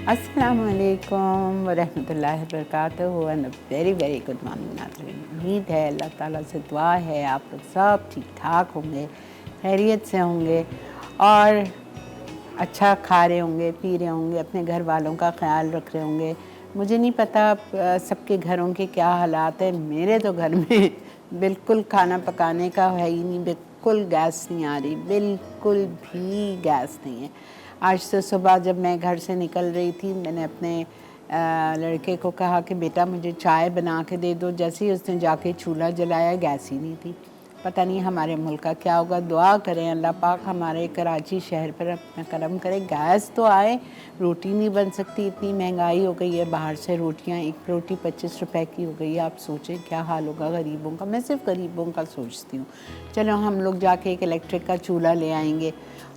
अस्सलामुअलैकुम वरहमतुल्लाहि वबरकातुहू and very very good morning नाज़रीन। उम्मीद है अल्लाह ताला से दुआ है आप लोग सब ठीक ठाक होंगे, खैरियत से होंगे और अच्छा खा रहे होंगे, पी रहे होंगे, अपने घर वालों का ख्याल रख रहे होंगे। मुझे नहीं पता सबके घरों के क्या हालात हैं। मेरे तो घर में बिल्कुल खाना पकाने का है ही नहीं, बिल्कुल गैस नहीं आ रही, बिल्कुल भी गैस नहीं है। आज से सुबह जब मैं घर से निकल रही थी, मैंने अपने लड़के को कहा कि बेटा मुझे चाय बना के दे दो। जैसे ही उसने जाके चूल्हा जलाया, गैस ही नहीं थी। पता नहीं हमारे मुल्क का क्या होगा। दुआ करें अल्लाह पाक हमारे कराची शहर पर अपना करम करे, गैस तो आए। रोटी नहीं बन सकती, इतनी महंगाई हो गई है। बाहर से रोटियां, एक रोटी 25 रुपए की हो गई है। आप सोचें क्या हाल होगा गरीबों का। मैं सिर्फ गरीबों का सोचती हूँ। चलो हम लोग जाके एक इलेक्ट्रिक का चूल्हा ले आएंगे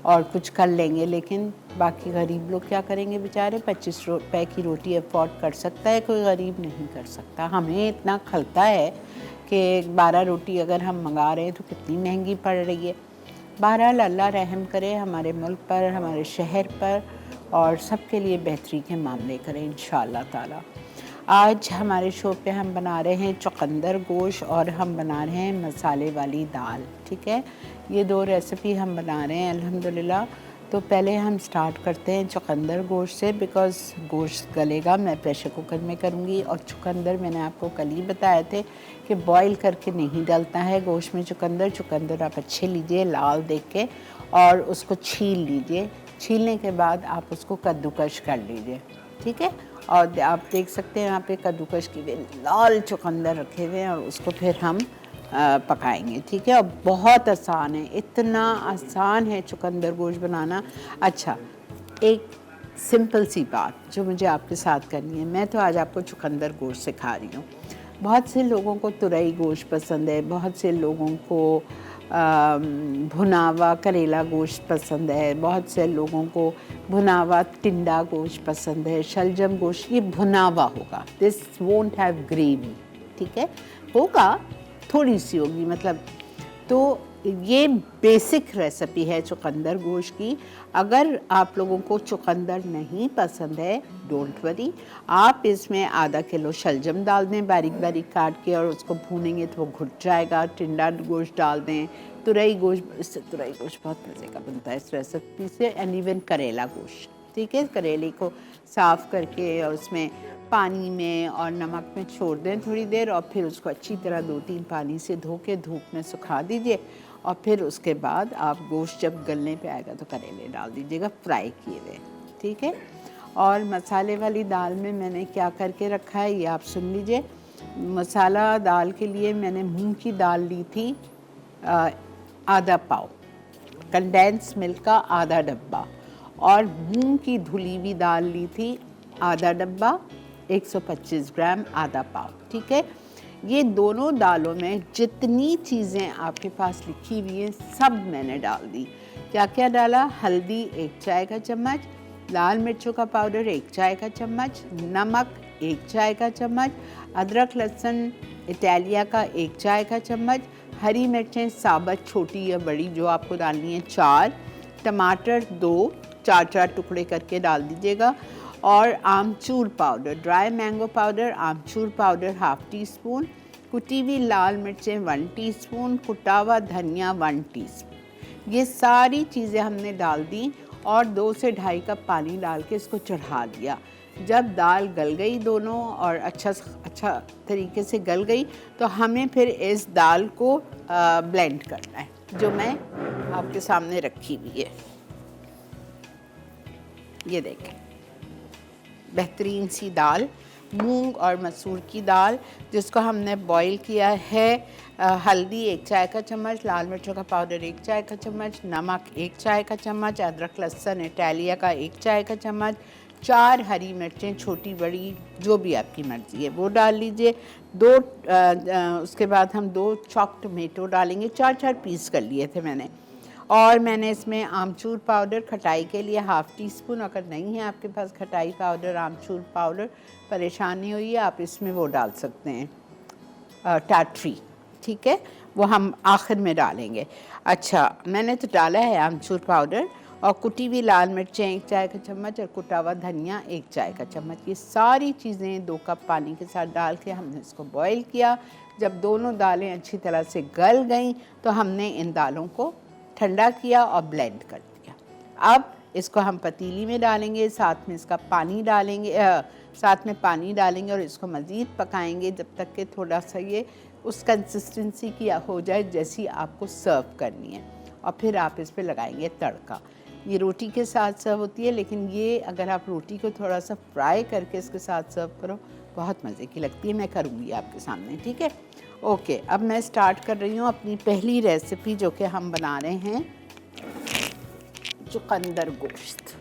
और कुछ कर लेंगे, लेकिन बाकी गरीब लोग क्या करेंगे बेचारे। 25 रुपए की रोटी अफोर्ड कर सकता है कोई, गरीब नहीं कर सकता। हमें इतना खलता है कि 12 रोटी अगर हम मंगा रहे हैं तो कितनी महंगी पड़ रही है। बहरहाल अल्लाह रहम करे हमारे मुल्क पर, हमारे शहर पर, और सबके लिए बेहतरी के मामले करें इंशाअल्लाह ताला। आज हमारे शो पे हम बना रहे हैं चुकंदर गोश्त और हम बना रहे हैं मसाले वाली दाल। ठीक है, ये दो रेसिपी हम बना रहे हैं अल्हम्दुलिल्लाह। तो पहले हम स्टार्ट करते हैं चुकंदर गोश्त से, बिकॉज़ गोश्त गलेगा, मैं प्रेशर कुकर में करूँगी। और चुकंदर मैंने आपको कल ही बताए थे कि बॉईल करके नहीं डलता है गोश्त में चुकंदर। चुकंदर आप अच्छे लीजिए लाल देख के और उसको छील लीजिए। छीलने के बाद आप उसको कद्दूकश कर लीजिए। ठीक है, और आप देख सकते हैं यहाँ पे कद्दूकश की हुए लाल चुकंदर रखे हुए हैं और उसको फिर हम पकाएंगे। ठीक है, और बहुत आसान है, इतना आसान है चुकंदर गोश्त बनाना। अच्छा, एक सिंपल सी बात जो मुझे आपके साथ करनी है, मैं तो आज आपको चुकंदर गोश्त सिखा रही हूँ। बहुत से लोगों को तुरई गोश्त पसंद है, बहुत से लोगों को भुनावा करेला गोश्त पसंद है, बहुत से लोगों को भुनावा टिंडा गोश्त पसंद है, शलजम गोश्त। ये भुनावा होगा, दिस वोंट हैव ग्रेवी। ठीक है, होगा थोड़ी सी होगी मतलब। तो ये बेसिक रेसिपी है चुकंदर गोश्त की। अगर आप लोगों को चुकंदर नहीं पसंद है, डोंट वरी, आप इसमें आधा किलो शलजम डाल दें बारीक बारीक काट के और उसको भूनेंगे तो वो घुट जाएगा। टिंडा गोश्त डाल दें, तुरई गोश्त, इससे तुरई गोश्त बहुत मज़े का बनता है इस रेसिपी से, एंड इवन करेला गोश्त। ठीक है, करेले को साफ़ करके और उसमें पानी में और नमक में छोड़ दें थोड़ी देर, और फिर उसको अच्छी तरह 2-3 पानी से धो के धूप में सुखा दीजिए। और फिर उसके बाद आप गोश्त जब गलने पे आएगा तो करेले डाल दीजिएगा फ्राई किए हुए। ठीक है, और मसाले वाली दाल में मैंने क्या करके रखा है ये आप सुन लीजिए। मसाला दाल के लिए मैंने मूंग की दाल ली थी आधा पाव, कंडेंस मिल्क का आधा डब्बा, और मूंग की धुली हुई दाल ली थी आधा डब्बा, 125 ग्राम, आधा पाव। ठीक है, ये दोनों दालों में जितनी चीज़ें आपके पास लिखी हुई हैं सब मैंने डाल दी। क्या क्या डाला? हल्दी 1 चाय का चम्मच, लाल मिर्चों का पाउडर 1 चाय का चम्मच, नमक 1 चाय का चम्मच, अदरक लहसुन इटालिया का 1 चाय का चम्मच, हरी मिर्चें साबुत छोटी या बड़ी जो आपको डालनी है 4, टमाटर 2 4-4 टुकड़े करके डाल दीजिएगा, और आमचूर पाउडर, ड्राई मैंगो पाउडर, आमचूर पाउडर 1/2 टीस्पून, कुटी हुई लाल मिर्चें 1 टीस्पून, कुटा हुआ धनिया 1 टीस्पून। ये सारी चीज़ें हमने डाल दी और 2 से 2.5 कप पानी डाल के इसको चढ़ा दिया। जब दाल गल गई दोनों और अच्छा तरीके से गल गई, तो हमें फिर इस दाल को ब्लेंड करना है, जो मैं आपके सामने रखी हुई है। ये देखें, बेहतरीन सी दाल, मूंग और मसूर की दाल, जिसको हमने बॉईल किया है। हल्दी 1 चाय का चम्मच, लाल मिर्चों का पाउडर 1 चाय का चम्मच, नमक 1 चाय का चम्मच, अदरक लहसुन इटालिया का 1 चाय का चम्मच, 4 हरी मिर्चें छोटी बड़ी जो भी आपकी मर्ज़ी है वो डाल लीजिए। उसके बाद हम 2 चॉप टमेटो डालेंगे, 4-4 पीस कर लिए थे मैंने। और मैंने इसमें आमचूर पाउडर खटाई के लिए 1/2 टीस्पून, अगर नहीं है आपके पास खटाई पाउडर, आमचूर पाउडर, परेशानी हुई है आप इसमें वो डाल सकते हैं टाटरी। ठीक है, वो हम आखिर में डालेंगे। अच्छा, मैंने तो डाला है आमचूर पाउडर, और कुटी हुई लाल मिर्चें 1 चाय का चम्मच और कुटा हुआ धनिया 1 चाय का चम्मच। ये सारी चीज़ें 2 कप पानी के साथ डाल के हमने इसको बॉईल किया। जब दोनों दालें अच्छी तरह से गल गईं तो हमने इन दालों को ठंडा किया और ब्लेंड कर दिया। अब इसको हम पतीली में डालेंगे, साथ में इसका पानी डालेंगे, साथ में पानी डालेंगे और इसको मज़ीद पकाएंगे जब तक कि थोड़ा सा ये उस कंसिस्टेंसी की हो जाए जैसी आपको सर्व करनी है। और फिर आप इस पे लगाएंगे तड़का। ये रोटी के साथ सर्व होती है, लेकिन ये अगर आप रोटी को थोड़ा सा फ्राई करके इसके साथ सर्व करो बहुत मज़े की लगती है। मैं करूँगी आपके सामने, ठीक है। ओके, अब मैं स्टार्ट कर रही हूँ अपनी पहली रेसिपी, जो कि हम बना रहे हैं चुकंदर गोश्त।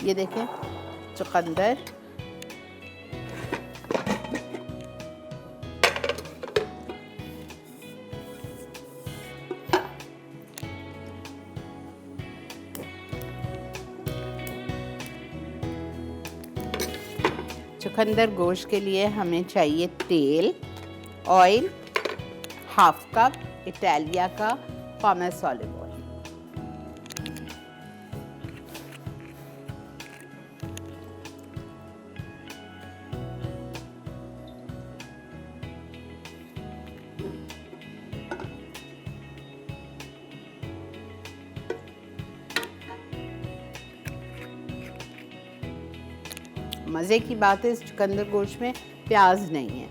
ये देखें चुकंदर, चुकंदर गोश्त के लिए हमें चाहिए तेल, ऑयल, हाफ कप इटालिया का पॉमेस ऑलिव ऑयल। मज़े की बात है इस चुकंदर गोश्त में प्याज नहीं है।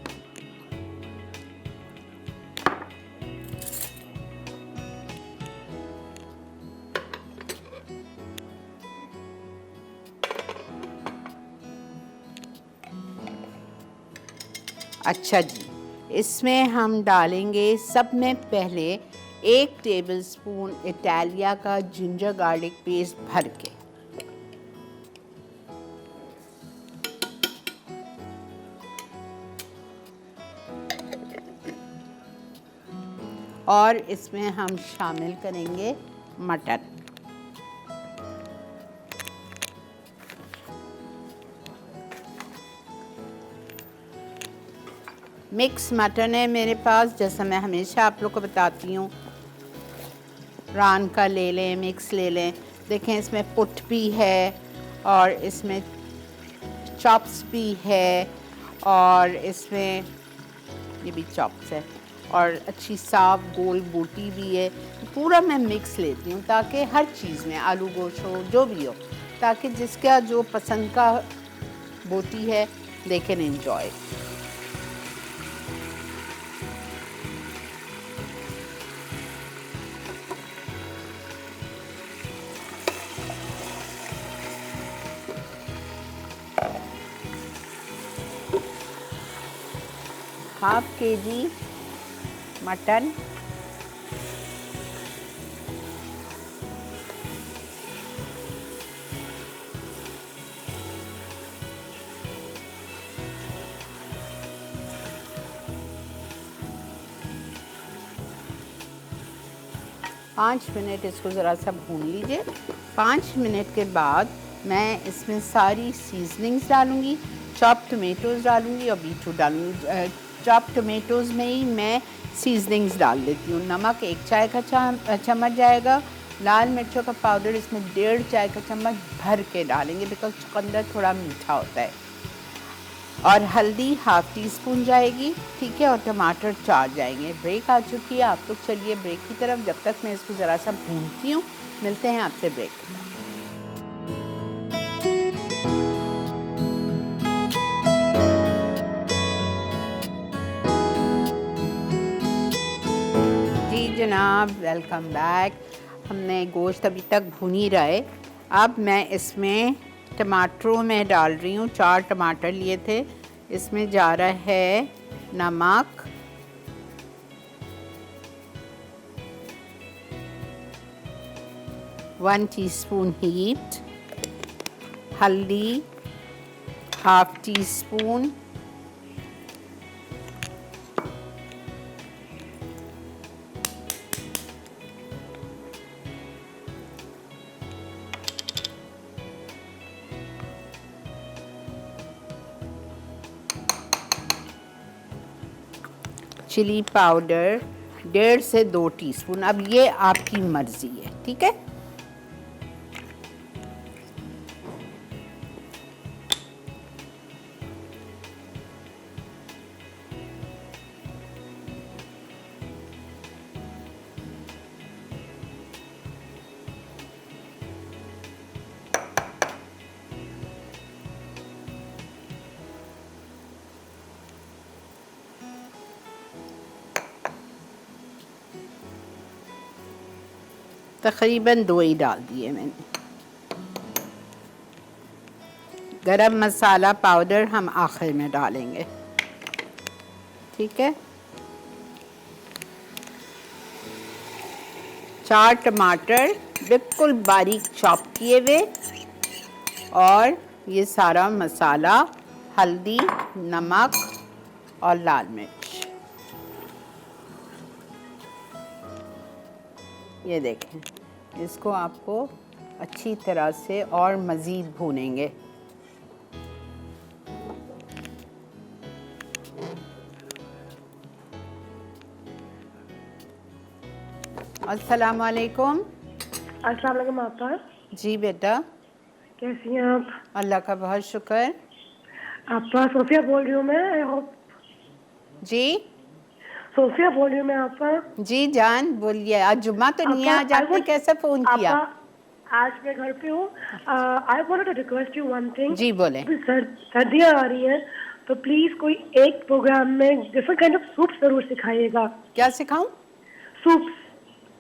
अच्छा जी, इसमें हम डालेंगे सब में पहले 1 टेबलस्पून इटालिया का जिंजर गार्लिक पेस्ट भर के, और इसमें हम शामिल करेंगे मटन। मिक्स मटन है मेरे पास, जैसा मैं हमेशा आप लोग को बताती हूँ। रान का ले लें, मिक्स ले लें। देखें इसमें पुट भी है और इसमें चॉप्स भी है और इसमें ये भी चॉप्स है और अच्छी साफ गोल बोटी भी है। पूरा मैं मिक्स लेती हूँ ताकि हर चीज़ में आलू गोश्त हो जो भी हो, ताकि जिसका जो पसंद का बोटी है they can enjoy. Half kg mutton, पाँच मिनट इसको ज़रा सा भून लीजिए। 5 मिनट के बाद मैं इसमें सारी सीजनिंग्स डालूँगी। चॉप टमेटोज़ डालूँगी और बीटरूट डालूँगी। चॉप टमेटोज़ में ही मैं सीजनिंग्स डाल देती हूँ। नमक 1 चाय का चम्मच जाएगा। लाल मिर्चों का पाउडर इसमें 1.5 चाय का चम्मच भर के डालेंगे, बिकॉज चुकंदर थोड़ा मीठा होता है। और हल्दी हाफ टी स्पून जाएगी, ठीक है। और टमाटर 4 जाएंगे। ब्रेक आ चुकी है, आप लोग चलिए ब्रेक की तरफ। जब तक मैं इसको ज़रा सा भूनती हूँ, मिलते हैं आपसे ब्रेक के बाद। जी जनाब, वेलकम बैक। हमने गोश्त अभी तक भून ही रहे। अब मैं इसमें टमाटरों में डाल रही हूँ। 4 टमाटर लिए थे। इसमें जा रहा है नमक, वन टीस्पून हीट, हल्दी half teaspoon, chilli powder 1.5 से 2 टीस्पून। अब ये आपकी मर्जी है, ठीक है। तकरीबन 2 ही डाल दिए मैंने। गरम मसाला पाउडर हम आखिर में डालेंगे, ठीक है। 4 टमाटर बिल्कुल बारीक चॉप किए हुए, और ये सारा मसाला, हल्दी, नमक और लाल मिर्च। ये देखें, इसको आपको अच्छी तरह से और मज़ीद भूनेंगे। अस्सलाम वालेकुम। अस्सलाम वालेकुम आपा। जी बेटा, कैसी हैं आप? अल्लाह का बहुत शुक्र। आपा सोफिया बोल रही हूँ मैं। I hope. जी सोफिया बोल रही हूँ मैं आपा। जी जान बोलिए। आज जुम्मा तो नहीं है, आज आपने कैसे फ़ोन किया? आपा आज मैं घर पे हूँ। I wanted to request you one thing. जी बोले। सर्दियाँ आ रही हैं तो प्लीज कोई एक प्रोग्राम में डिफरेंट काइंड ऑफ सूप जरूर सिखाइएगा। क्या सिखाऊं? Soup,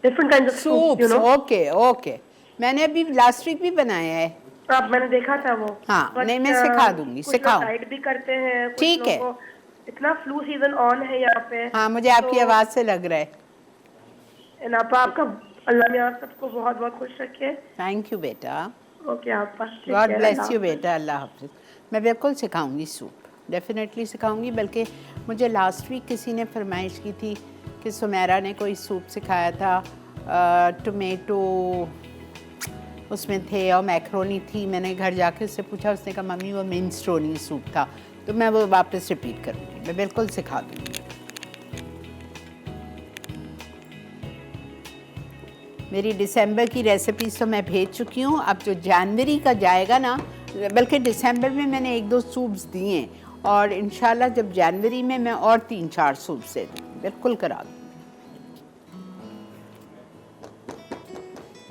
different kind of soup, you know. Okay okay, मैंने अभी लास्ट वीक भी बनाया है। अब मैंने देखा था वो। हाँ, नहीं मैं सिखा दूंगी, सिखाऊं। कुछ डाइट भी करते हैं, कुछ ठीक है। लोगों को इतना फ्लू सीजन ऑन है यहाँ पे। हाँ, मुझे आपकी आवाज़ से लग रहा है। आपा आपका अल्लाह ने आप सबको बहुत बहुत खुश रखे। थैंक यू बेटा। ओके आपा, गॉड ब्लेस यू बेटा, अल्लाह हाफिज़। मैं बिल्कुल सिखाऊंगी सूप, डेफिनेटली सिखाऊंगी। बल्कि मुझे लास्ट वीक किसी ने फरमाइश की थी कि सुमेरा ने कोई सूप सिखाया था, टोमेटो उसमें थे और मैक्रोनी थी। मैंने घर जाके उससे पूछा, उसने कहा मम्मी वो मिनेस्ट्रोनी सूप था। तो मैं वो वापस रिपीट करूँगी, मैं बिल्कुल सिखा दूँगी। मेरी दिसंबर की रेसिपीज़ तो मैं भेज चुकी हूँ। अब जो जनवरी का जाएगा ना, बल्कि दिसंबर में मैंने 1-2 सूप्स दिए, और इंशाल्लाह जब जनवरी में मैं और 3-4 सूप्स दे दूँगी, बिल्कुल करा दूँ।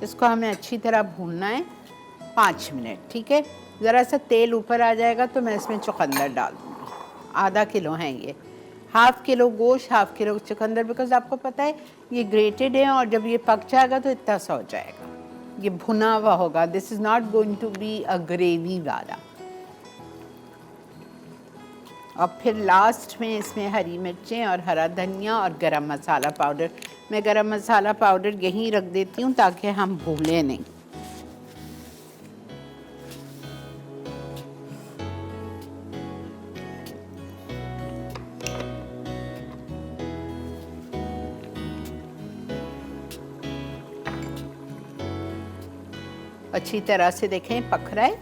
इसको हमें अच्छी तरह भूनना है 5 मिनट, ठीक है। ज़रा सा तेल ऊपर आ जाएगा तो मैं इसमें चुकंदर डाल दूँगी। आधा किलो हैं ये, हाफ़ किलो गोश्त, हाफ़ किलो चुकंदर, बिकॉज आपको पता है ये ग्रेटेड है, और जब ये पक जाएगा तो इतना सा हो जाएगा, ये भुना हुआ होगा। This is not going to be a gravy वाला। और फिर लास्ट में इसमें हरी मिर्चें और हरा धनिया और गरम मसाला पाउडर। मैं गरम मसाला पाउडर यहीं रख देती हूँ ताकि हम भूलें नहीं। अच्छी तरह से देखें पक रहा है,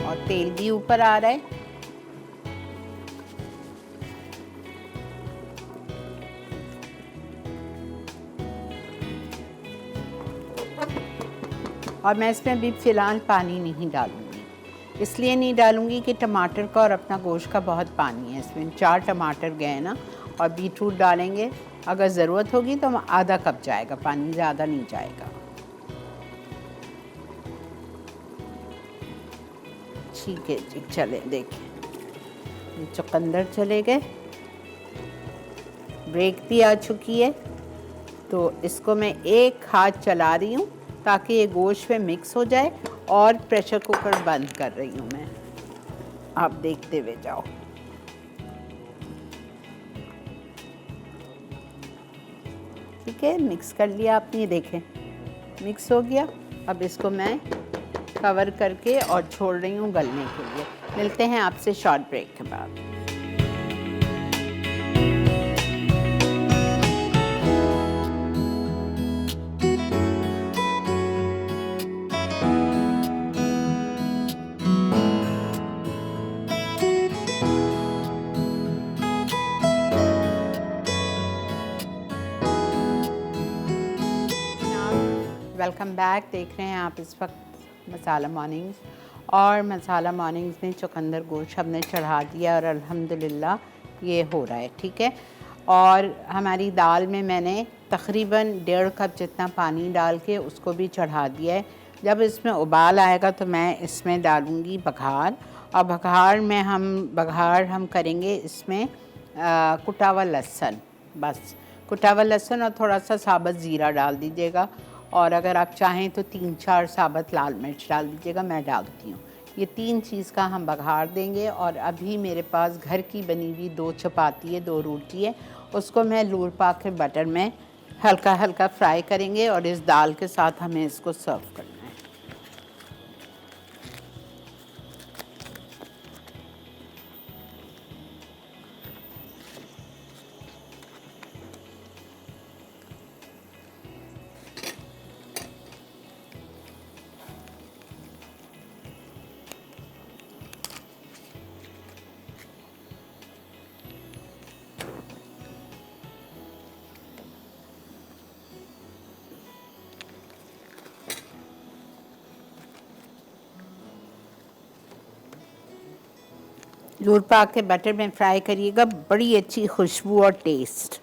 और तेल भी ऊपर आ रहा है। और मैं इसमें अभी फ़िलहाल पानी नहीं डालूँगी। इसलिए नहीं डालूँगी कि टमाटर का और अपना गोश्त का बहुत पानी है इसमें। 4 टमाटर गए ना, और बीटरूट डालेंगे। अगर ज़रूरत होगी तो आधा कप जाएगा पानी, ज़्यादा नहीं जाएगा। ठीक है जी, चले देखें चुकंदर चले गए, ब्रेक भी आ चुकी है। तो इसको मैं एक हाथ चला रही हूँ ताकि ये गोश्त में मिक्स हो जाए, और प्रेशर कुकर बंद कर रही हूँ मैं। आप देखते हुए जाओ। ठीक है, मिक्स कर लिया आपने, ये देखें मिक्स हो गया। अब इसको मैं कवर करके और छोड़ रही हूँ गलने के लिए। मिलते हैं आपसे शॉर्ट ब्रेक के बाद। Welcome back. देख रहे हैं आप इस वक्त मसाला मॉर्निंग्स, और मसाला मॉर्निंग्स में चुकंदर गोश्त हमने चढ़ा दिया और अल्हम्दुलिल्लाह ये हो रहा है, ठीक है। और हमारी दाल में मैंने तकरीबन 1.5 कप जितना पानी डाल के उसको भी चढ़ा दिया है। जब इसमें उबाल आएगा तो मैं इसमें डालूँगी बघार, और बघार हम करेंगे इसमें कुटा हुआ लहसुन, बस कुटा हुआ लहसुन और थोड़ा सा साबुत ज़ीरा डाल दीजिएगा, और अगर आप चाहें तो 3-4 साबुत लाल मिर्च डाल दीजिएगा, मैं डालती हूँ। ये 3 चीज़ का हम बघार देंगे। और अभी मेरे पास घर की बनी हुई 2 चपाती है, 2 रोटी है, उसको मैं लूर पाक के बटर में हल्का हल्का फ्राई करेंगे और इस दाल के साथ हमें इसको सर्व करना है। लूर पाक के बटर में फ्राई करिएगा, बड़ी अच्छी खुशबू और टेस्ट।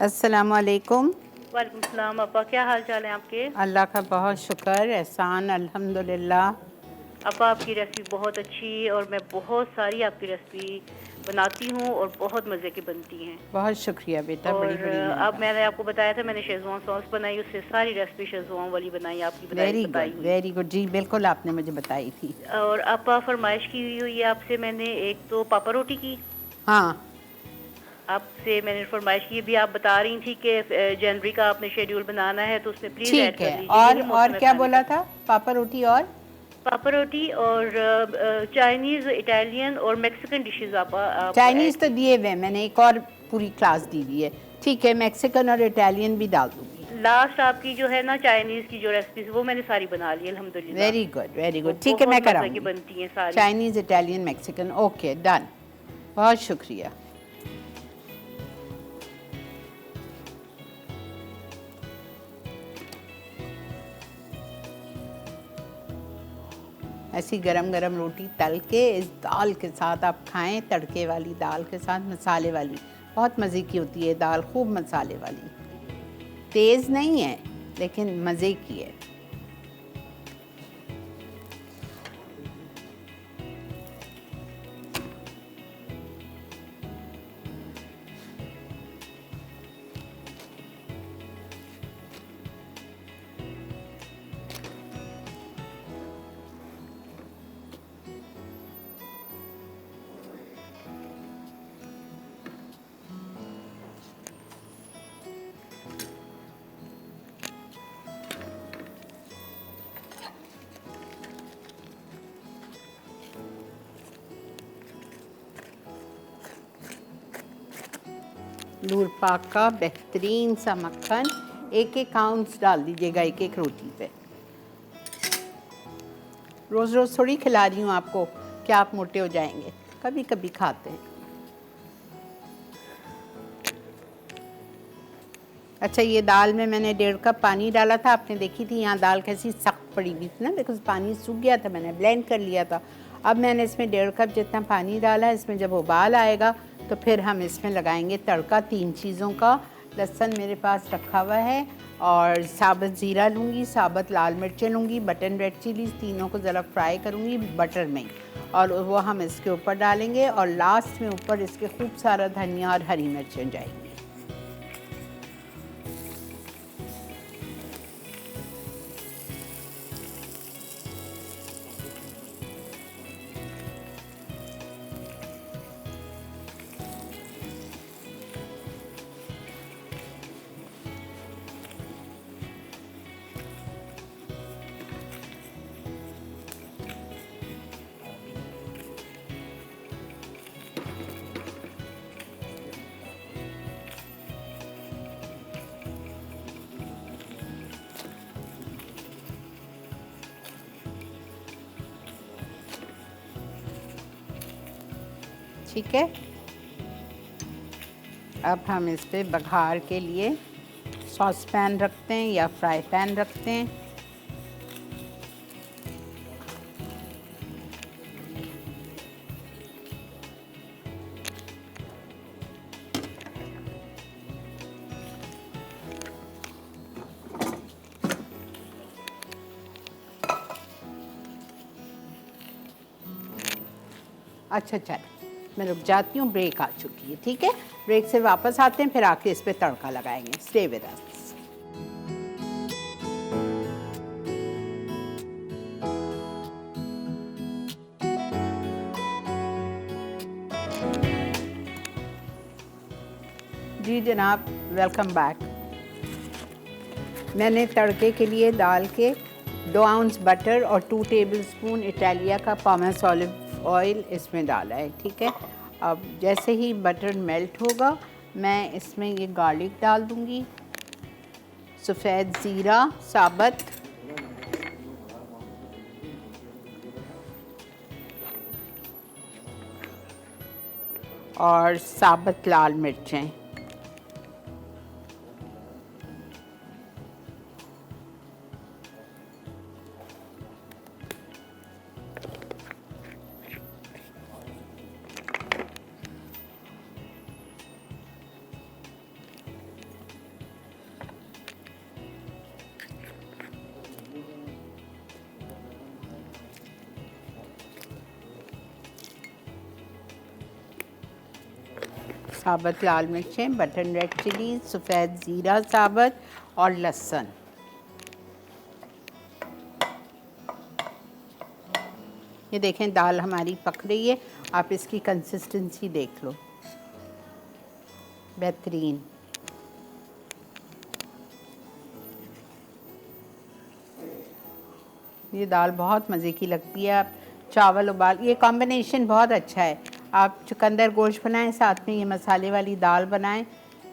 अस्सलाम वालेकुम। वालेकुम सलाम अपा, क्या हाल चाल है आपके? अल्लाह का बहुत शुक्र, एहसान, अल्हम्दुलिल्लाह। अपा आपकी रेसिपी बहुत अच्छी है और मैं बहुत सारी आपकी रेसिपी बनाती हूँ और बहुत मज़े की बनती हैं। बहुत शुक्रिया बेटा, बड़ी और बड़ी अब मैंने आपको बताया था मैंने शेज़वान सॉस बनाई, उससे सारी रेसिपी शेज़वान वाली बनाई, आपकी वेरी बताई गुड, हुई। Very good. जी बिल्कुल, आपने मुझे बताई थी। और अपा फरमाइश की हुई है आपसे मैंने, एक तो पापा रोटी की हाँ आपसे मैंने फरमाइश की, भी आप बता रही थी कि जनवरी का आपने शेड्यूल बनाना है तो उसमें प्लीज़ ऐड ठीक कर है। दीजिए। यही और मौसम क्या खाने बोला का। था? पापा रोटी और पापा रोटी और चाइनीज़, इटालियन और मैक्सिकन डिशेस आप चाइनीज़ तो दिए हुए, मैंने एक और पूरी क्लास दी हुई है। ठीक है, मैक्सिकन और इटालियन भी डाल दूँगी। लास्ट आपकी जो है ना चाइनीज़ की जो रेसिपीज वो मैंने सारी बना ली अल्हम्दुलिल्लाह। वेरी गुड, वेरी वो गुड। ठीक है, मैं बहुत मज़े की कराऊँगी। बनती हैं सारी। Chinese, Italian, Mexican, okay done. बहुत शुक्रिया। ऐसी गरम गरम रोटी तल के इस दाल के साथ आप खाएं, तड़के वाली दाल के साथ, मसाले वाली, बहुत मज़े की होती है दाल, खूब मसाले वाली। तेज़ नहीं है लेकिन मज़े की है। लूर पाक का बेहतरीन सा मक्खन, 1-1 आउंस डाल दीजिएगा एक रोटी पे। रोज़ रोज़ थोड़ी खिला रही हूँ आपको कि आप मोटे हो जाएंगे, कभी कभी खाते हैं। अच्छा, ये दाल में मैंने 1.5 कप पानी डाला था, आपने देखी थी यहाँ दाल कैसी सख्त पड़ी हुई थी ना, बिकॉज पानी सूख गया था, मैंने ब्लेंड कर लिया था। अब मैंने इसमें 1.5 कप जितना पानी डाला है। इसमें जब उबाल आएगा तो फिर हम इसमें लगाएंगे तड़का 3 चीज़ों का। लहसुन मेरे पास रखा हुआ है, और साबुत ज़ीरा लूँगी, साबुत लाल मिर्चें लूँगी, बटन रेड चिलीज़, तीनों को ज़रा फ्राई करूँगी बटर में, और वो हम इसके ऊपर डालेंगे, और लास्ट में ऊपर इसके खूब सारा धनिया और हरी मिर्चें जाएंगी। ठीक है। अब हम इस पे बघार के लिए सॉस पैन रखते हैं या फ्राई पैन रखते हैं। अच्छा चल, मैं रुक जाती हूँ, ब्रेक आ चुकी है। ठीक है, ब्रेक से वापस आते हैं, फिर आके इस पे तड़का लगाएंगे। Stay with us. जी जनाब, वेलकम बैक। मैंने तड़के के लिए डाल के 2 आउंस बटर और 2 टेबलस्पून इटालिया का पॉमेस ऑलिव ऑयल इसमें डाला है। ठीक है, अब जैसे ही बटर मेल्ट होगा मैं इसमें ये गार्लिक डाल दूंगी, सफ़ेद ज़ीरा साबुत, और साबुत लाल मिर्चें। साबुत लाल मिर्चें, बटन रेड चिली, सफ़ेद ज़ीरा साबुत और लहसुन। ये देखें दाल हमारी पक रही है, आप इसकी कंसिस्टेंसी देख लो, बेहतरीन। ये दाल बहुत मज़े की लगती है। आप चावल उबाल, ये कॉम्बिनेशन बहुत अच्छा है। आप चुकंदर गोश्त बनाएं, साथ में ये मसाले वाली दाल बनाएं,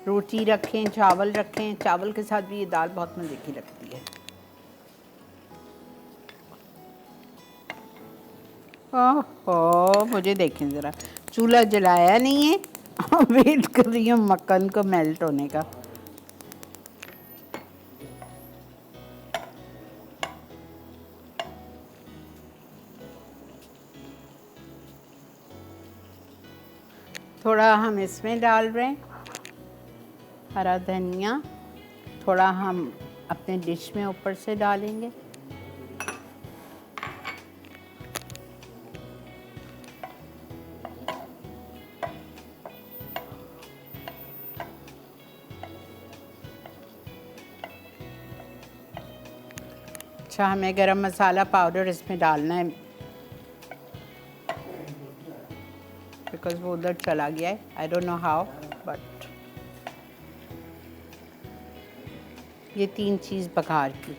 रोटी रखें, चावल रखें, चावल के साथ भी ये दाल बहुत मज़े की लगती है। ओहो, मुझे देखें ज़रा, चूल्हा जलाया नहीं है और वेट कर रही हूँ मक्खन को मेल्ट होने का। थोड़ा हम इसमें डाल रहे हैं हरा धनिया, थोड़ा हम अपने डिश में ऊपर से डालेंगे। अच्छा, हमें गरम मसाला पाउडर इसमें डालना है बिकॉज वो उधर चला गया है, I don't know how, but ये 3 चीज़ बघार की।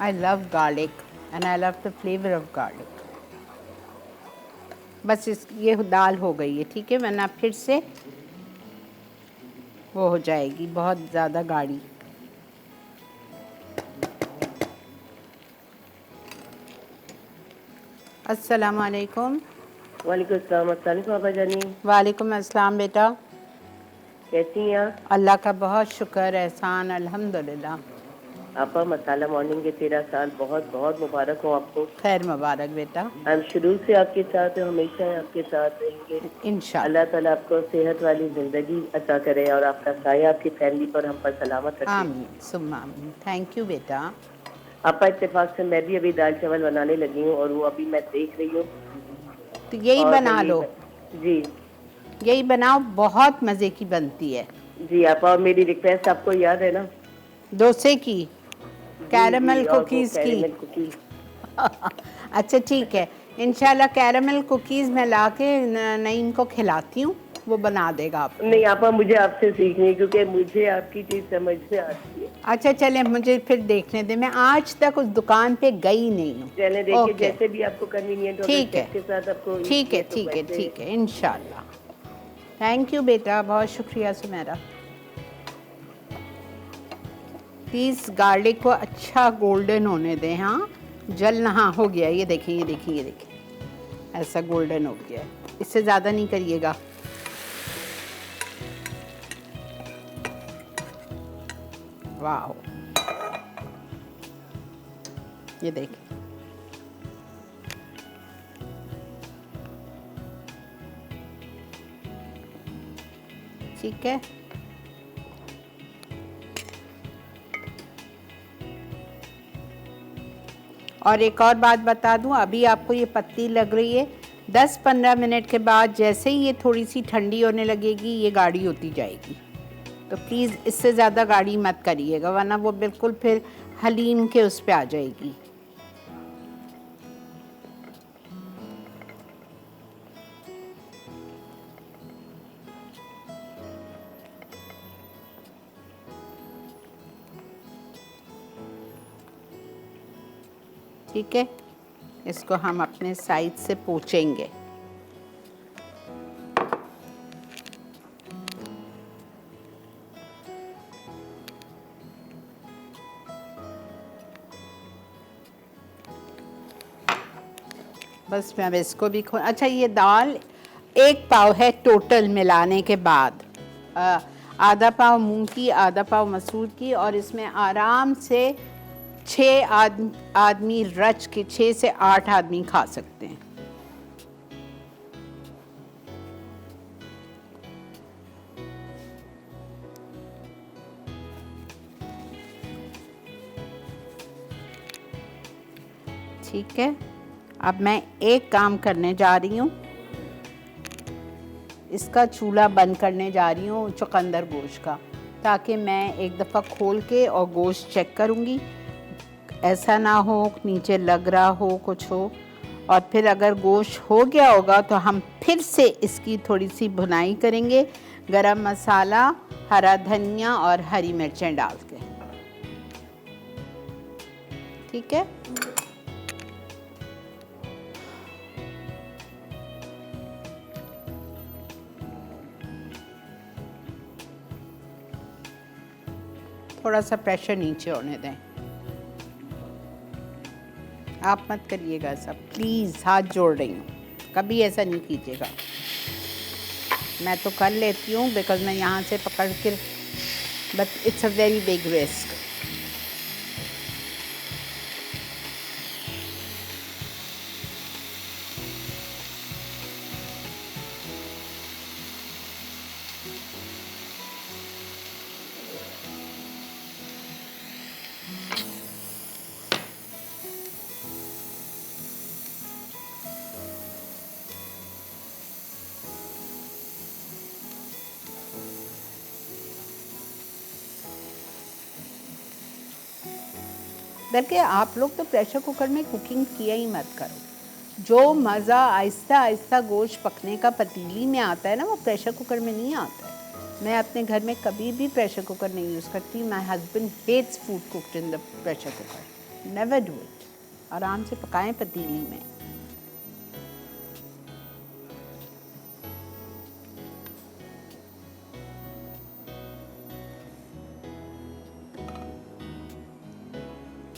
I love garlic and I love the flavor of garlic. बस ये दाल हो गई है, ठीक है, वरना फिर से वो हो जाएगी बहुत ज़्यादा गाढ़ी। अस्सलाम वालेकुम। वालेकुम अस्सलाम। अस्सलाम पापा जानी। वालेकुम अस्सलाम बेटा, कैसी हैं आप? अल्लाह का बहुत शुक्र एहसान, अल्हम्दुलिल्लाह। आपा मसाला मॉर्निंग के 13 साल बहुत बहुत मुबारक हो आपको। खैर मुबारक बेटा। हम शुरू से आपके साथ हैं, हमेशा आपके साथ रहेंगे इंशाअल्लाह। अल्लाह ताला आपको सेहत वाली ज़िंदगी अता करे और आपका साया आपकी फैमिली पर हम पर सलामत रखे। आमीन सुम्मा आमीन। थैंक यू बेटा। आपा इत्तेफाक से मैं भी अभी दाल चावल बनाने लगी हूँ और वो अभी मैं देख रही हूँ। तो यही बना लो जी, यही बनाओ, बहुत मज़े की बनती है। जी आपा, और मेरी रिक्वेस्ट आपको याद है ना, डोसे की, कैरमल कुकीज़ की। अच्छा ठीक है, इंशाल्लाह कैरामल कुकीज़ मैं ला के नईम को खिलाती हूँ, वो बना देगा आप। नहीं आपा, मुझे आपसे सीखनी है क्योंकि मुझे आपकी चीज समझ में आती है। अच्छा चले, मुझे फिर देखने दे, मैं आज तक उस दुकान पे गई नहीं हूँ। चले देखिए ओके, जैसे भी आपको कन्वीनियंट हो, ठीक है, के साथ आपको ठीक है, तो ठीक है, वैसे- ठीक है, इंशाल्लाह। थैंक यू बेटा, बहुत शुक्रिया सुमेरा। प्लीज़ गार्लिक को अच्छा गोल्डन होने दें। हाँ, जल, हाँ हो गया, ये देखिए, ये देखिए, ये देखिए, ऐसा गोल्डन हो गया है। इससे ज़्यादा नहीं करिएगा। वाह, ये देखिए, ठीक है। और एक और बात बता दूं, अभी आपको ये पत्ती लग रही है, 10-15 मिनट के बाद जैसे ही ये थोड़ी सी ठंडी होने लगेगी, ये गाढ़ी होती जाएगी। तो प्लीज़ इससे ज़्यादा गाढ़ी मत करिएगा, वरना वो बिल्कुल फिर हलीम के उस पे आ जाएगी। ठीक है, इसको हम अपने साइड से पोंछेंगे। बस मैं अब इसको भी अच्छा, ये दाल 1 पाव है टोटल मिलाने के बाद, आधा पाव मूंग की, आधा पाव मसूर की, और इसमें आराम से 6 आदमी रच के, 6 से 8 आदमी खा सकते हैं। ठीक है, अब मैं एक काम करने जा रही हूँ, इसका चूल्हा बंद करने जा रही हूँ चुकंदर गोश्त का, ताकि मैं एक दफ़ा खोल के और गोश्त चेक करूँगी, ऐसा ना हो नीचे लग रहा हो, कुछ हो। और फिर अगर गोश्त हो गया होगा तो हम फिर से इसकी थोड़ी सी भुनाई करेंगे, गरम मसाला, हरा धनिया और हरी मिर्चें डाल के। ठीक है, थोड़ा सा प्रेशर नीचे होने दें, आप मत करिएगा ऐसा प्लीज़, हाथ जोड़ रही हूँ, कभी ऐसा नहीं कीजिएगा। मैं तो कर लेती हूँ बिकॉज मैं यहाँ से पकड़ के, but it's a very big risk. बल्कि आप लोग तो प्रेशर कुकर में कुकिंग किया ही मत करो। जो मज़ा आहिस्ता आहिस्ता गोश्त पकने का पतीली में आता है ना, वो प्रेशर कुकर में नहीं आता है। मैं अपने घर में कभी भी प्रेशर कुकर नहीं यूज़ करती। My husband hates food cooked in the pressure cooker, never do it. आराम से पकाएं पतीली में।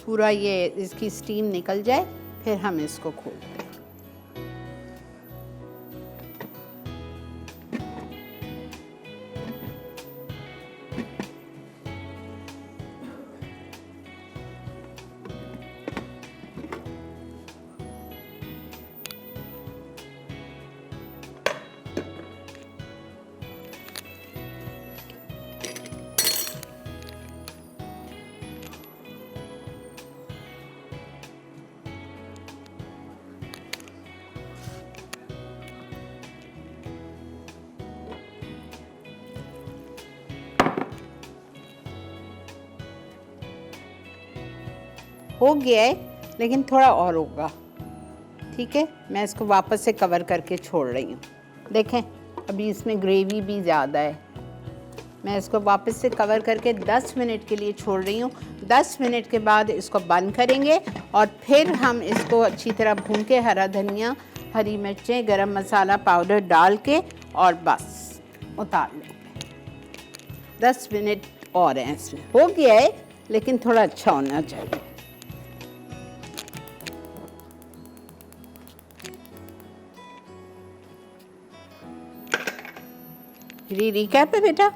पूरा ये इसकी स्टीम निकल जाए, फिर हम इसको खोलते हैं। हो गया है, लेकिन थोड़ा और होगा। ठीक है, मैं इसको वापस से कवर करके छोड़ रही हूँ। देखें अभी इसमें ग्रेवी भी ज़्यादा है। मैं इसको वापस से कवर करके 10 मिनट के लिए छोड़ रही हूँ। 10 मिनट के बाद इसको बंद करेंगे और फिर हम इसको अच्छी तरह भून के हरा धनिया, हरी मिर्चें, गरम मसाला पाउडर डाल के और बस उतार लेंगे। 10 मिनट और हैं इसमें। हो गया है लेकिन थोड़ा अच्छा होना चाहिए। रिकैप है बेटा?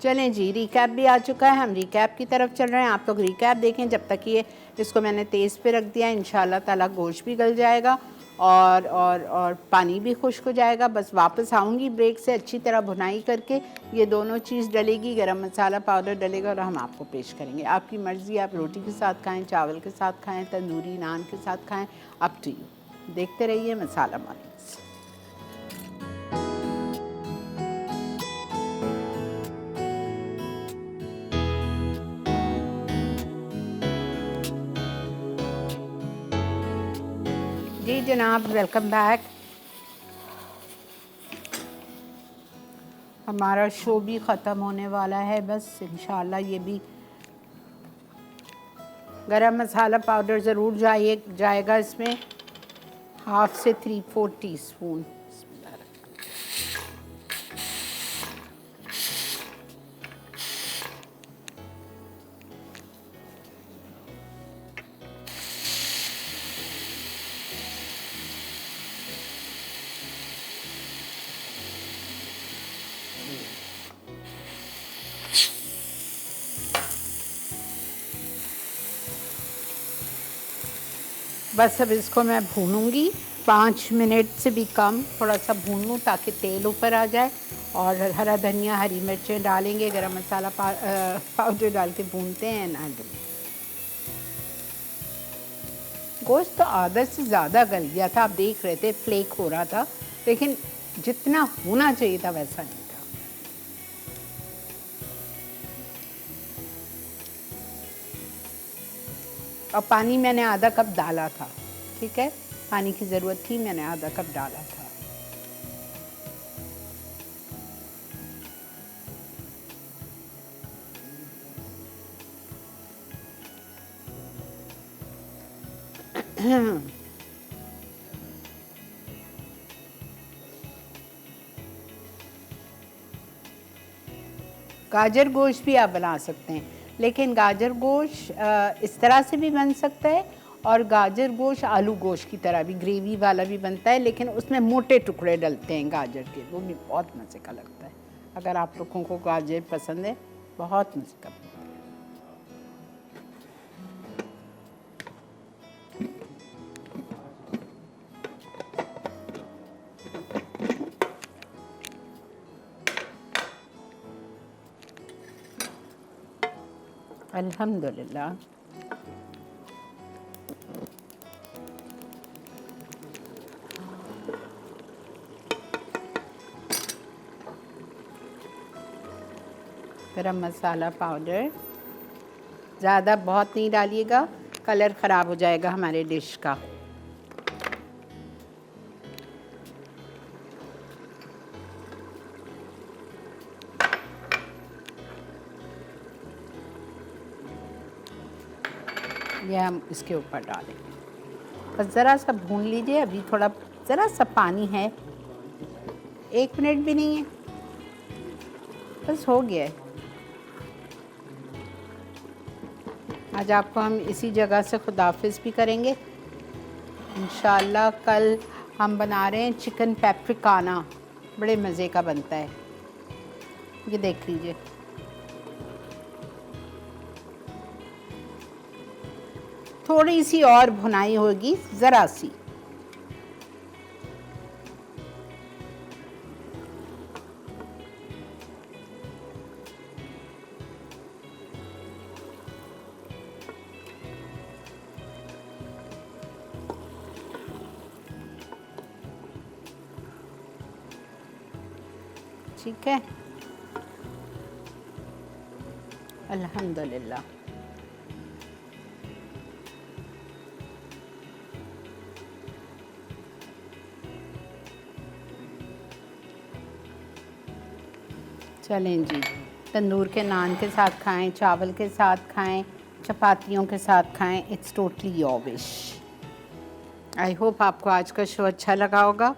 चलें जी, रिकैप भी आ चुका है, हम रिकैप की तरफ चल रहे हैं। आप लोग रिकैप देखें जब तक ये इसको मैंने तेज़ पे रख दिया। इंशाल्लाह ताला गोश्त भी गल जाएगा और पानी भी खुश्क हो जाएगा। बस वापस आऊँगी ब्रेक से, अच्छी तरह भुनाई करके ये दोनों चीज़ डलेगी, गरम मसाला पाउडर डलेगा और हम आपको पेश करेंगे। आपकी मर्ज़ी, आप रोटी के साथ खाएँ, चावल के साथ खाएँ, तंदूरी नान के साथ खाएँ, अप टू यू। देखते रहिए मसाला मॉर्निंग्स। जी जनाब, वेलकम बैक। हमारा शो भी ख़त्म होने वाला है बस इंशाल्लाह। ये भी गरम मसाला पाउडर ज़रूर जाएगा इसमें, 1/2 से 3/4 टीस्पून। बस अब इसको मैं भूनूंगी 5 मिनट से भी कम, थोड़ा सा भून लूँ ताकि तेल ऊपर आ जाए। और हरा धनिया, हरी मिर्चें डालेंगे, गरम मसाला पाउडर डाल के भूनते हैं ना। गोश्त तो आधा से ज़्यादा गल गया था, आप देख रहे थे फ्लेक हो रहा था, लेकिन जितना होना चाहिए था वैसा नहीं था। और पानी मैंने आधा कप डाला था, ठीक है, पानी की ज़रूरत थी, मैंने आधा कप डाला था। गाजर गोश्त भी आप बना सकते हैं, लेकिन गाजर गोश्त इस तरह से भी बन सकता है और गाजर गोश्त आलू गोश्त की तरह भी ग्रेवी वाला भी बनता है, लेकिन उसमें मोटे टुकड़े डलते हैं गाजर के, वो भी बहुत मज़े का लगता है। अगर आप लोगों को गाजर पसंद है, बहुत मज़े का बनता है। अल्हम्दुलिल्लाह। गरम मसाला पाउडर ज़्यादा बहुत नहीं डालिएगा, कलर ख़राब हो जाएगा हमारे डिश का। ये हम इसके ऊपर डालेंगे। बस ज़रा सा भून लीजिए, अभी थोड़ा ज़रा सा पानी है, 1 मिनट भी नहीं है, बस हो गया है। आज आपको हम इसी जगह से खुदाफिज भी करेंगे इंशाल्लाह। कल हम बना रहे हैं चिकन पेप्रिकाना, बड़े मज़े का बनता है, ये देख लीजिए। थोड़ी सी और भुनाई होगी, ज़रा सी। ठीक है, अल्हम्दुलिल्लाह। चलें जी, तंदूर के नान के साथ खाएं, चावल के साथ खाएं, चपातियों के साथ खाएं, it's totally your wish. I hope आपको आज का शो अच्छा लगा होगा।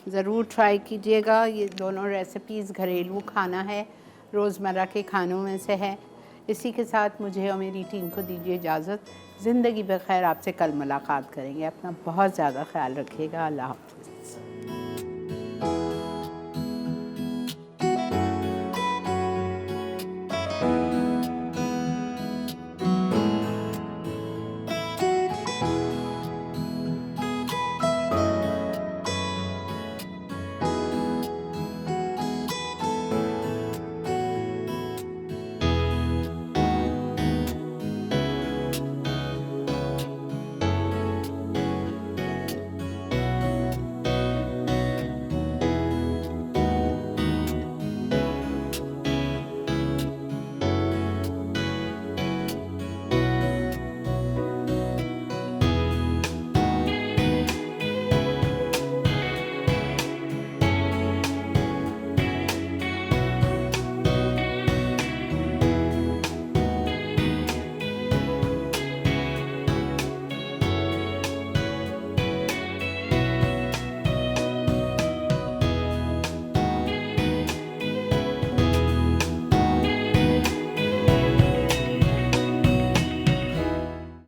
ज़रूर ट्राई कीजिएगा। ये दोनों रेसिपीज़ घरेलू खाना है, रोज़मर्रा के खानों में से है। इसी के साथ मुझे और मेरी टीम को दीजिए इजाज़त। ज़िंदगी बखैर, आपसे कल मुलाकात करेंगे। अपना बहुत ज़्यादा ख्याल रखिएगा। अल्लाह हाफ़िज़।